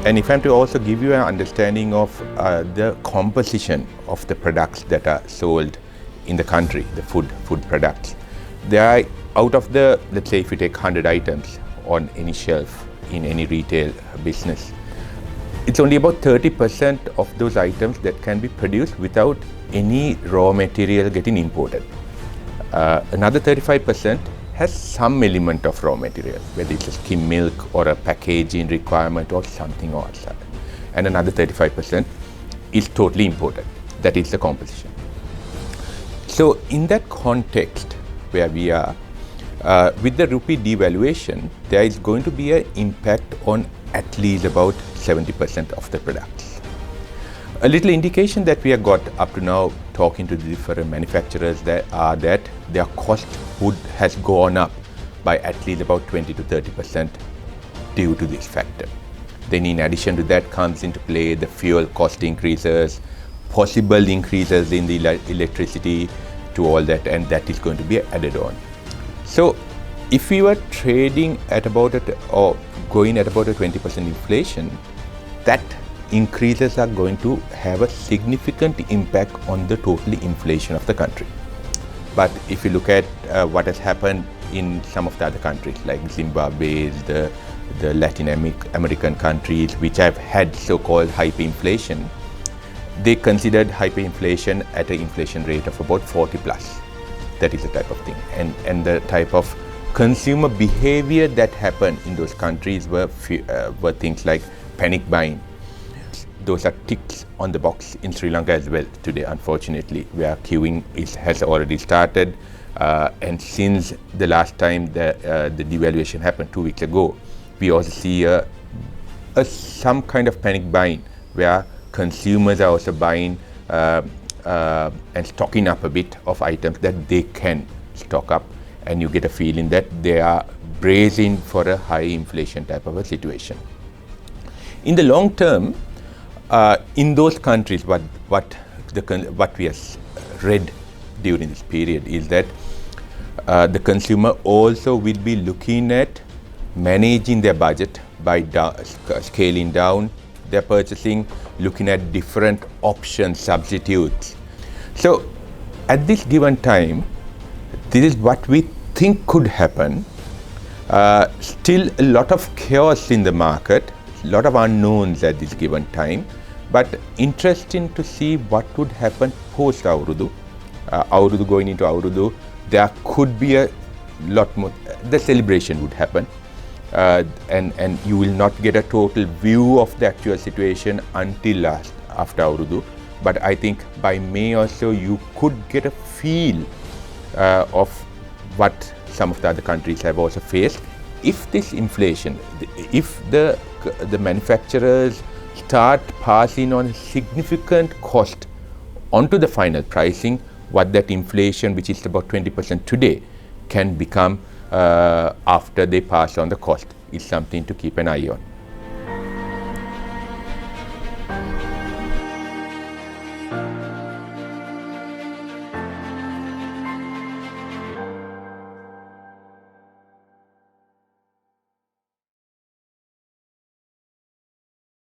And if I'm to also give you an understanding of the composition of the products that are sold in the country, the food products, there are, out of the, let's say if you take 100 items on any shelf in any retail business, it's only about 30% of those items that can be produced without any raw material getting imported. Another 35% has some element of raw material, whether it's a skim milk or a packaging requirement or something else. And another 35% is totally imported. That is the composition. So in that context where we are, with the rupee devaluation, there is going to be an impact on at least about 70% of the products. A little indication that we have got up to now talking to the different manufacturers that their cost has gone up by at least about 20 to 30% due to this factor. Then in addition to that comes into play the fuel cost increases, possible increases in the electricity to all that, and that is going to be added on. So if we were trading at about or going at about a 20% inflation, that increases are going to have a significant impact on the total inflation of the country. But if you look at what has happened in some of the other countries like Zimbabwe, the Latin American countries which have had so-called hyperinflation, they considered hyperinflation at an inflation rate of about 40 plus. That is the type of thing. And the type of consumer behavior that happened in those countries were things like panic buying. Those are ticks on the box in Sri Lanka as well today, unfortunately, where queuing has already started. And since the last time the devaluation happened 2 weeks ago, we also see some kind of panic buying where consumers are also buying and stocking up a bit of items that they can stock up, and you get a feeling that they are bracing for a high inflation type of a situation. In the long term, in those countries, what we have read during this period is that the consumer also will be looking at managing their budget by scaling down their purchasing, looking at different options, substitutes. So at this given time, this is what we think could happen. Still a lot of chaos in the market, a lot of unknowns at this given time, but interesting to see what would happen post Aurudu. Aurudu, going into Aurudu, there could be a lot more, the celebration would happen, and you will not get a total view of the actual situation until after Aurudu. But I think by May or so, you could get a feel of what some of the other countries have also faced. If this inflation, if the manufacturers start passing on significant cost onto the final pricing, what that inflation, which is about 20% today, can become after they pass on the cost, is something to keep an eye on.